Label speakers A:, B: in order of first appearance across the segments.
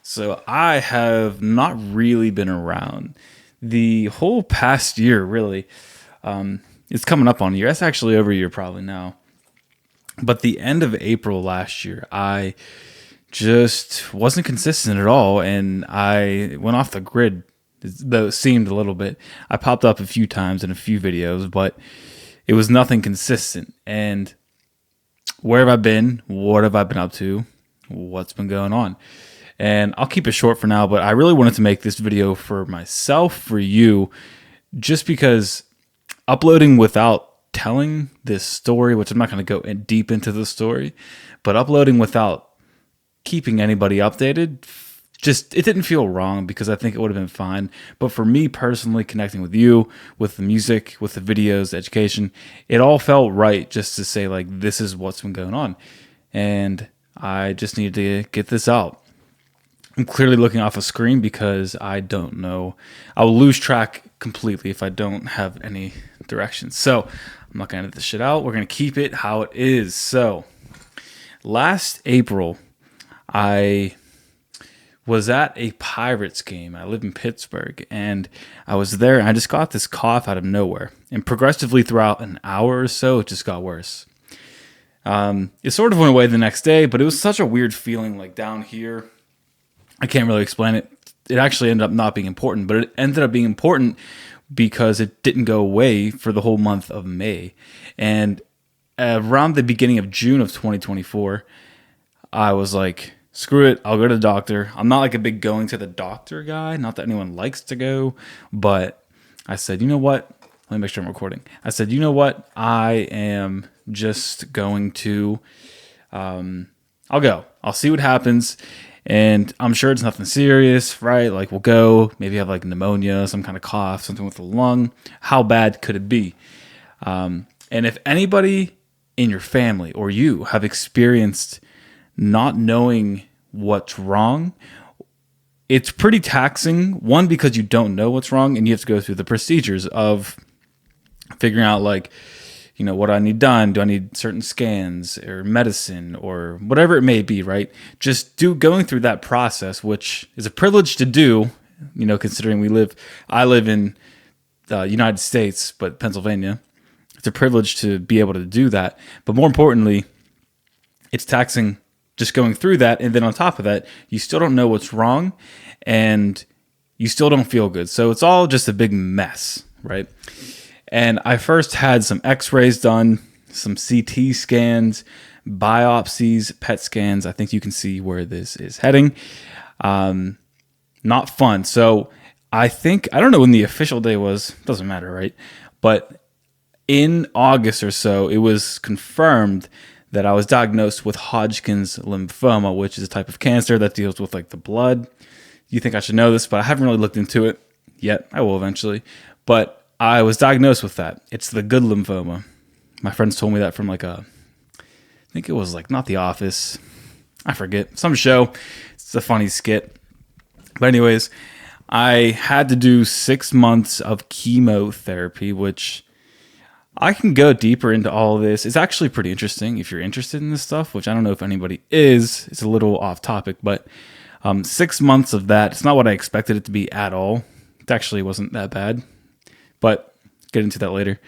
A: So I have not really been around the whole past year, really. It's coming up on a year. That's actually over a year probably now. But the end of April last year, I just wasn't consistent at all, and I went off the grid. Though it seemed a little bit. I popped up a few times in a few videos, but it was nothing consistent. And where have I been? What have I been up to? What's been going on? And I'll keep it short for now, but I really wanted to make this video for myself, for you, just because uploading without telling this story, which I'm not going to go deep into the story, but uploading without keeping anybody updated, just it didn't feel wrong because I think it would have been fine. But for me personally, connecting with you, with the music, with the videos, the education, it all felt right just to say, like, this is what's been going on. And I just needed to get this out. I'm clearly looking off a screen because I don't know. I'll lose track completely if I don't have any directions. So I'm not going to edit this shit out. We're going to keep it how it is. So last April, I was at a Pirates game. I live in Pittsburgh, and I was there, and I just got this cough out of nowhere. And progressively throughout an hour or so, it just got worse. It sort of went away the next day, but it was such a weird feeling, like down here. I can't really explain it. It actually ended up not being important, but it ended up being important because it didn't go away for the whole month of May. And around the beginning of June of 2024, I was like, screw it, I'll go to the doctor. I'm not like a big going to the doctor guy, not that anyone likes to go, but I said, you know what? Let me make sure I'm recording. I said, you know what? I am just going to, I'll go. I'll see what happens. And I'm sure it's nothing serious, right? Like, we'll go, maybe have like pneumonia, some kind of cough, something with the lung. How bad could it be? And if anybody in your family or you have experienced not knowing what's wrong, it's pretty taxing. One, because you don't know what's wrong and you have to go through the procedures of figuring out, like, you know, what I need done. Do I need certain scans or medicine or whatever it may be, right? Just going through that process, which is a privilege to do, you know, considering I live in the United States, but Pennsylvania. It's a privilege to be able to do that. But more importantly, it's taxing just going through that. And then on top of that, you still don't know what's wrong and you still don't feel good. So it's all just a big mess, right? And I first had some x-rays done, some CT scans, biopsies, PET scans. I think you can see where this is heading. Not fun. So I don't know when the official day was. Doesn't matter, right? But in August or so, it was confirmed that I was diagnosed with Hodgkin's lymphoma, which is a type of cancer that deals with like the blood. You think I should know this, but I haven't really looked into it yet. I will eventually. But I was diagnosed with that. It's the good lymphoma. My friends told me that from like I think it was like not The Office. I forget. Some show. It's a funny skit. But anyways, I had to do 6 months of chemotherapy, which I can go deeper into all of this. It's actually pretty interesting if you're interested in this stuff, which I don't know if anybody is. It's a little off topic, but 6 months of that. It's not what I expected it to be at all. It actually wasn't that bad. But get into that later.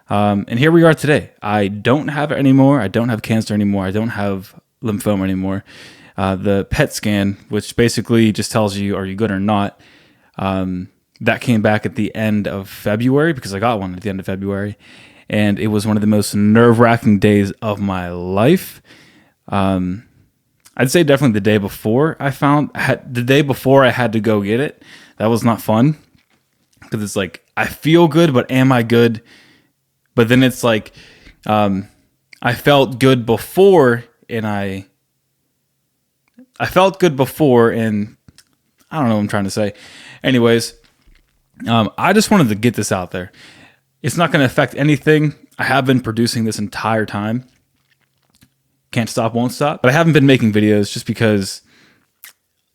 A: And here we are today. I don't have it anymore. I don't have cancer anymore. I don't have lymphoma anymore. The PET scan, which basically just tells you are you good or not, that came back at the end of February because I got one at the end of February. And it was one of the most nerve-wracking days of my life. I'd say definitely the day before I had to go get it. That was not fun. Because it's like, I feel good, but am I good? But then it's like, I felt good before, and I felt good before, and I don't know what I'm trying to say. Anyways, I just wanted to get this out there. It's not going to affect anything. I have been producing this entire time. Can't stop, won't stop. But I haven't been making videos just because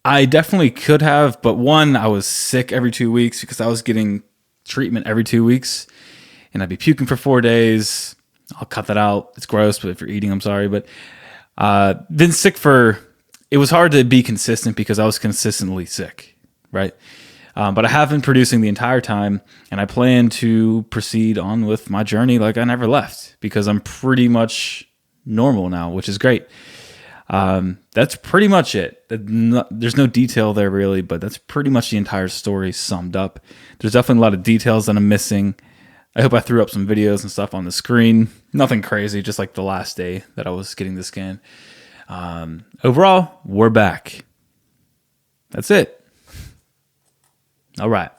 A: I definitely could have, but one, I was sick every 2 weeks because I was getting treatment every 2 weeks, and I'd be puking for 4 days. I'll cut that out. It's gross, but if you're eating, I'm sorry. But been sick it was hard to be consistent because I was consistently sick, right? But I have been producing the entire time, and I plan to proceed on with my journey like I never left because I'm pretty much normal now, which is great. That's pretty much it. There's no detail there really, but that's pretty much the entire story summed up. There's definitely a lot of details that I'm missing. I hope I threw up some videos and stuff on the screen. Nothing crazy, just like the last day that I was getting the scan. Overall, we're back. That's it. All right.